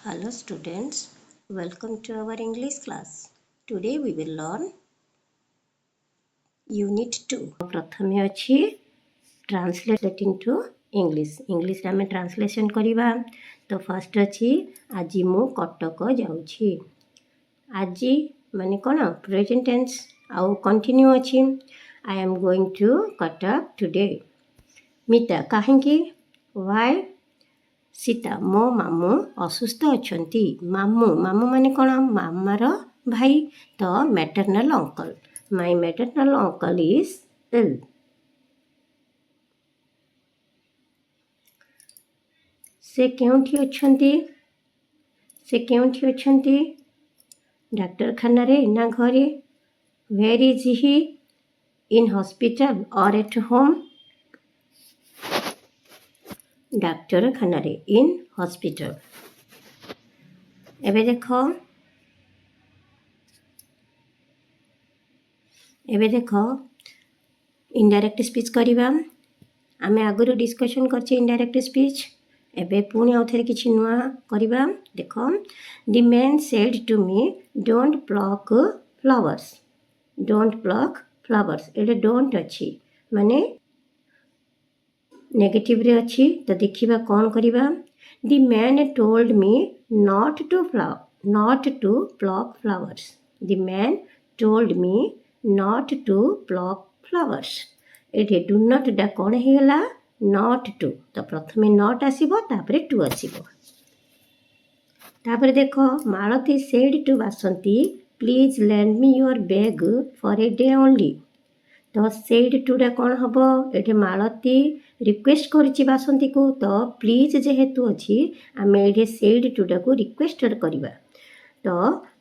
Hello students, welcome to our English class. Today we will learn Unit 2. प्रथमे अछि translate into English. English रे हमें translation करिबा. तो first अछि आजि मु कटक जाउछि. आजि माने कोन present tense आउ continue अछि. I am going to Katak today. मिता काहेकि why सीता मो मामू असुस्थ अछंती. मामू मामू माने कौन मामार भाई तो maternal uncle. My maternal uncle is ill. से केउठी अछंती. से केउठी अछंती डाक्टरखाना रे ना घरे. Where is he in hospital or at home. डाक्टरखाना रे इन हॉस्पिटल. एबे देखो इनडायरेक्ट स्पीच करिबा. आमे आगुरु डिस्कशन करछि इनडायरेक्ट स्पीच. एबे पुणी आउथरे किछि नुआ करिबा. देखो the man said to me don't pluck flowers. Don't pluck flowers. एडे डोंट अछि माने नेगेटिव रे अछि. तो देखिबा कोन करिबा. The man told me not to pluck flowers. The man told me not to pluck flowers. एठे डू नॉट डा कोन हेला नॉट टू. तो प्रथमे नॉट आसीबो तापरे टू आसीबो. तापरे देखो Malati said to Vasanti please lend me your bag for a day only. तो सेड टू रे कौन हम ये मालती रिक्वेस्ट करी बासंती को. तो प्लीज जेहेतु अच्छी आम ये सेड टू टा को रिक्वेस्टेड करवा. तो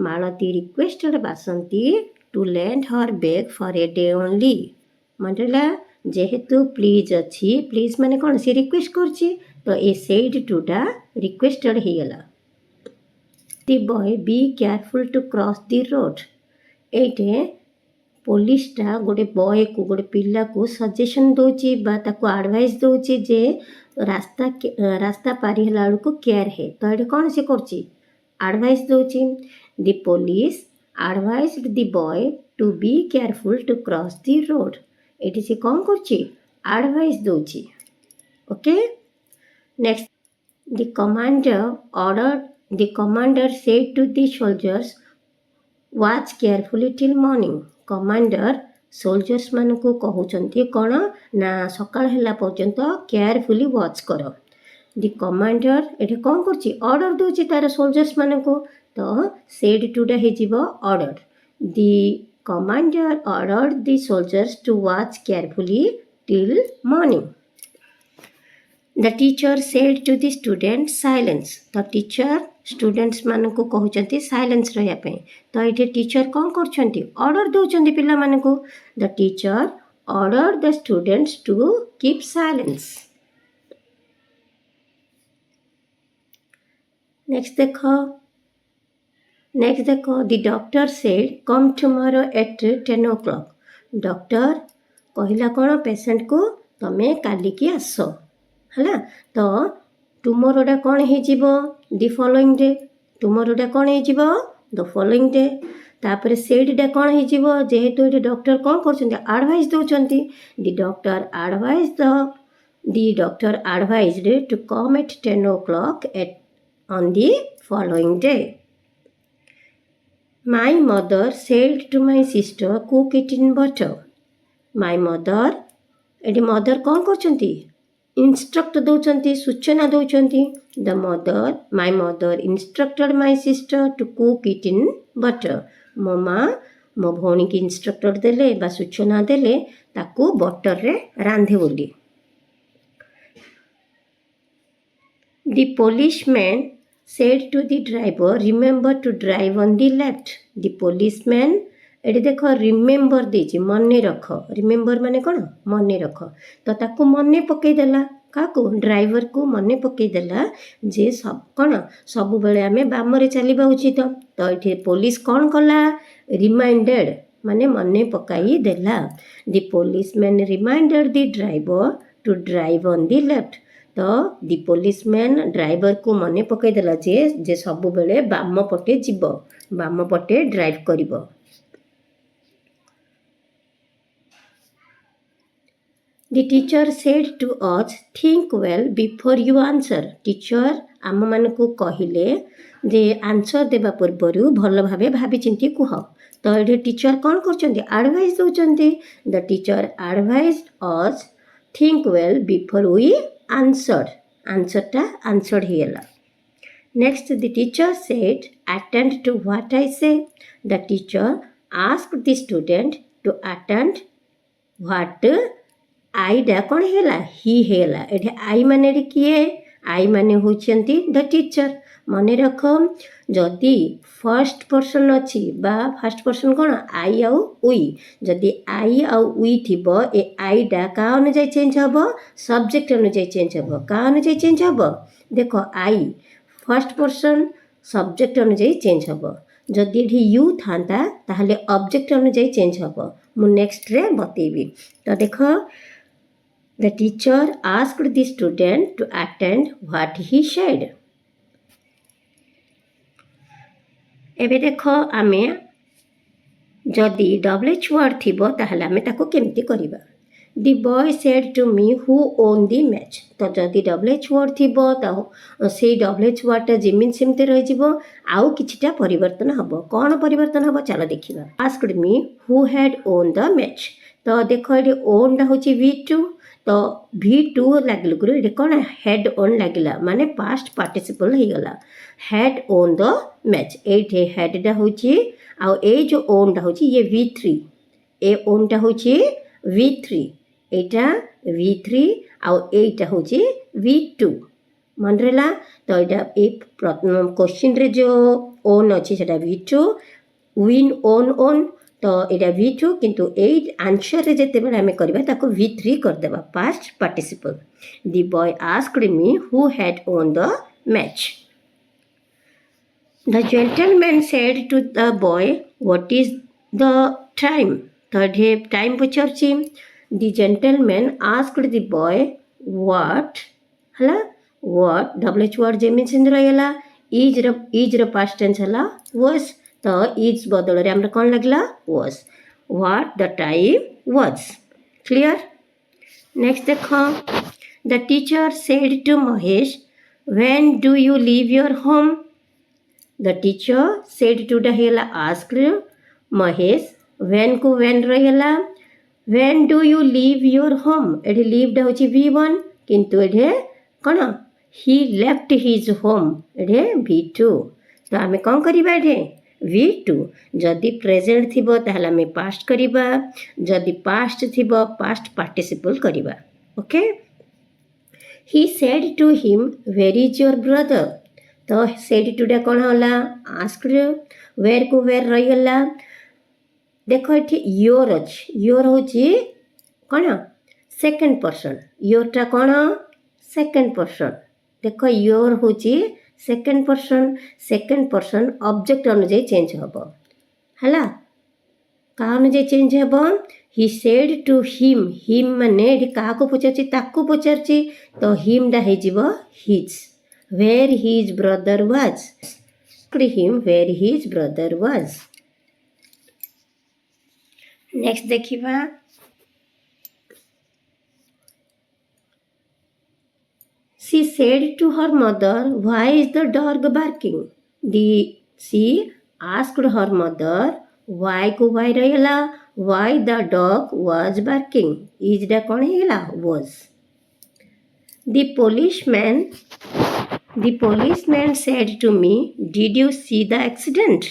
Malati requested Basanti to lend her bag for a day only. मनला जेहेतु प्लीज अच्छी प्लीज माने कौन सी रिक्वेस्ट करछि. तो ये सेड टू टा रिक्वेस्टेड हो गला. The boy be careful to cross the road. ये पुलिसटा गोटे बॉय को गोटे पिला को सजेशन दौची ताको एडवाइस दौची जे रास्ता पारी हला को केयर है. तो ये कौन से करची एडवाइस दौची. The police advised the boy to be careful to cross the road. एटी से कौन करची एडवाइस दौची. Okay next the commander said to the soldiers watch carefully till morning. Commander soldiers मान को कहते कौन ना सकाळ होला पर्यंत केयरफुली वॉच कर. द कमांडर ये कौन करछि ऑर्डर दोछि तार सोल्जर्स मान को. तो सेड टू डा हे जिवो order. The commander ordered the soldiers to watch carefully till morning. The teacher said to the student silence. तो टीचर स्टूडेंट्स मान को कहते साइलेंस रहा. तो ये टीचर कौन कर ऑर्डर दौरान पिला मान को. The teacher order the students to keep silence. Next देखो the doctor said come tomorrow at 10 o'clock. Doctor कहला कौन पेशेंट को तमे काली की आस है. तो टुमरोटा कौन हो द फॉलोइंग डे. टुमरोटा कौन हो द फॉलोइंग डे. तापर सेडटा कौन हो जेहेतु ये डॉक्टर कौन कर एडवाइस दौरान. The doctor advised to come at 10 o'clock on the following day. My mother said to my sister cook it in butter. My mother ये मदर कौन कर इंस्ट्रक्ट दौरान सूचना दौरान. My mother instructed my sister to cook it in butter. मो माँ मो भौणी की इंस्ट्रक्टर देले बा सूचना देले ताकू बटर रे रांधे बोली. The policeman said to the driver remember to drive on the left. The policeman ये देख रिमेंबर देछि मने रख. रिमेंबर माने कौन मने रख. तो ताकू मने पकईदेला क्या ड्राइवर को मने पकईदेला जे सब कौन सब बेले आम बामरे चलवा उचित. तो ये पुलिस कौन कला रिमाइंडेड माने मने पकाई देला. The policeman reminded the driver to drive on the left. तो दि पुलिसमैन ड्राइवर को मने पकईदेला जे सब बेले बाम पटे जीव बाम पटे drive करिवो। The teacher said to us, think well before you answer. Teacher आम मानकु कहिले जे आंसर देबा पूर्वरु भल भाबे भाबी चिंती कुह। तो ये टीचर कौन करछन्ती एडवाइस दउछन्ती। The teacher advised us think well before we answer. आंसरटा आंसर हियला। Next the teacher said attend to what I say. The teacher asked the student to attend what आईटा कौन है ही है। ये आई माने किए आई माने होचंती द टीचर। मने रख जदि फर्स्ट पर्सन अच्छी बा फर्स्ट पर्सन कौन आई आउ उई जदि आई आउ उई थिबो ए आईटा का अनुसार चेंज हम सब्जेक्ट अनुसार चेंज हम का अनुसार चेंज हम देख आई फर्स्ट पर्सन सब्जेक्ट अनुसार चेंज हम जदि ये यू था ताहले ऑब्जेक्ट अनुसार चेंज हम मु नेक्स्ट रे बतेबी। तो देख The teacher asked the student to attend what he said. एबे देख आमे जदि WH word थिबो ताहले आमे ताको केमती करिबा। The boy said to me who own the match. तो जदि WH word थिबो तो से WH word टा जिमिन सेमते रहि जिवो आउ किछिटा परिवर्तन हबो। कोन परिवर्तन हबो चलो देखिबा। Asked me who had owned the match. तो देखो ये own टा होची V2 तो V2 लगिल गुरु ये कौन हेड ऑन लगिला माने पास्ट पार्टिसिपल ही गला हेड ऑन द मैच। एठे हेड टा होची आ ए जो ओन टा होची ये V3 ए ओन टा होची V3 एटा V3 आ एटा होची V2 मन रहला। तो एटा ए प्रथम क्वेश्चन रे जो ओन अछि सेटा V2 विन ओन तो यहाँ V2 किंतु ए आंसर रे जेते बेले हमें करबा ताको V3 कर देबा past participle. The boy asked me who had won the match. The gentleman said to the boy what is the time. तो ये टाइम पचारची। The gentleman asked the boy what हला व्हाट WH वर्ड जेमिन सिंदर हला is र past tense हला was. तो इज बदल रे हमरा कौन लगला was what the time was clear। next देखो the teacher said to Mahesh when do you leave your home। the teacher said to the hela asked Mahesh when को when रहेला when do you leave your home एठी leave दा होची V1 किंतु एठे कौन he left his home एठे V2। तो आमे कौन करिबा एठे V2 जदि प्रेजेंट थिबो ताहले हमें पास्ट करिबा जदि पास्ट थिबो पास्ट पार्टिसिपल करिबा। Okay he said to him where is your brother. तो सेड टू डा कौन होला आस्क्ड वेयर को वेयर रही गला देखो ये योर अछि योर होची कौन सेकंड पर्सन योर टा कौन सेकंड पर्सन देखो योर होची सेकंड पर्सन ऑब्जेक्ट अनुसार चेंज हबो हला का अनुसार चेंज हबो ही सेड टू हिम माने एठी का को पचारची ताको पचारची तो हिम दा हे जिवो his where his brother was him where his brother was. Next देखिबा She said to her mother, why is the dog barking? She asked her mother, why को why रहेला why the dog was barking is दा कौन हेला was। The policeman said to me, did you see the accident?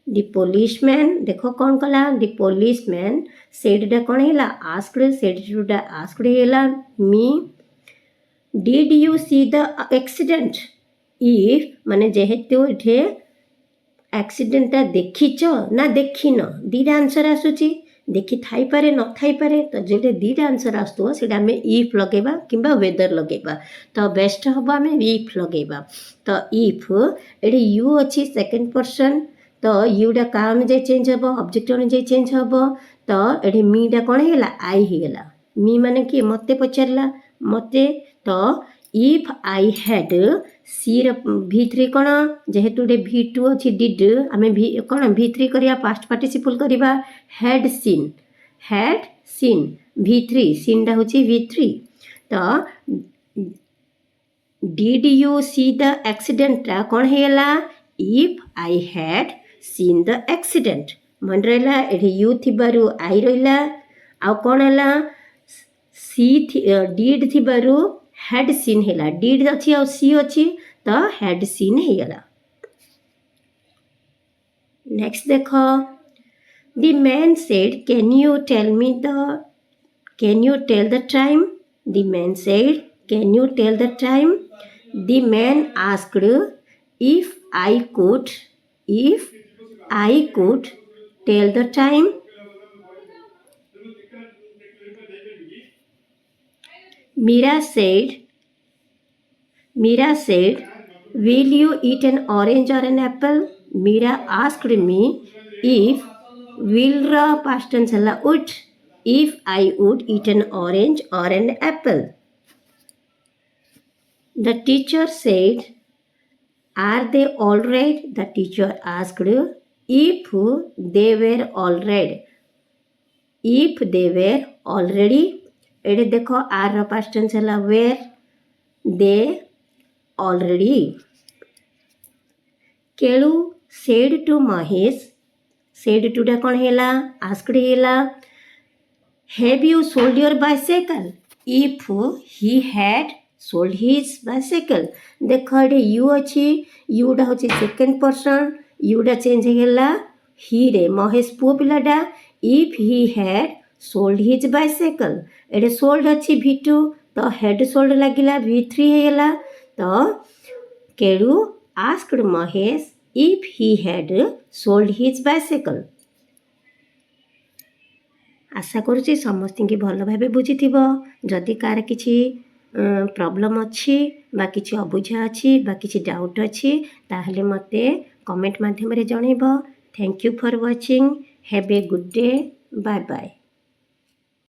The policeman देखो कौन कला the policeman said दा कौन हेला asked said to दा asked हेला me did you see the accident if माने जेहेतु एठे एक्सीडेंटा देखिच ना देखिन दीटा आंसर आसुची देखी थाई पारे न थाई पारे तो जेटे दीटा आंसर आसुथो सेटा हमें इफ लगेबा किंबा वेदर लगेबा तो बेस्ट हबो हमें इफ लगेबा। तो इफ एठी यू अछि सेकंड पर्सन तो यूटा का अनुसार चेंज हबो ऑब्जेक्ट अनुसार चेंज हबो तो एठी मीटा कोन हेला आई हेला मी माने कि मते पचारला मते तो if I had C V3 कौन जेहेतु V2 अच्छी डिड आम कौन V3 करिया पास्ट पार्टिसिपल करिया हैड सीन V3 सीन टा होची V3 तो did you see the accident टा कौन हेला if I had seen the accident मन रहा ये यू थिबारु आई रहा आउ कौन है सी डिड थिबारु हैड सीन हेला डिड अच्छी आउ सी अच्छी तो हैड सीन हेगला। नेक्स्ट देख the man said can you tell the time the man said can you tell the time the man asked if I could tell the time Mira said will you eat an orange or an apple Mira asked me if will ra past tense hela would if I would eat an orange or an apple. The teacher said are they all right the teacher asked if they were all right if they were already एडे देखो are past tense है were they already Kelu said to Mahesh said to डा कौन है asked है have you sold your bicycle if he had sold his bicycle देख ये you अच्छी यूटा हूँ सेकेंड पर्सन यूटा चेंज है ही रे महेश पुओ पिलाटा if he had sold his bicycle एडे सोल्ड अच्छी V2 तो हेड सोल्ड लगिला V3 हेला तो Kelu asked Mahesh if he had sold his bicycle. आशा करुँची समस्त की भल भाव बुझी जदि कार किसी प्रॉब्लम अच्छी बा किसी अबुझा अच्छी बा किसी डाउट अच्छी ताहले मते कमेंट माध्यम रे जणैब। Thank you for watching have a good day bye bye.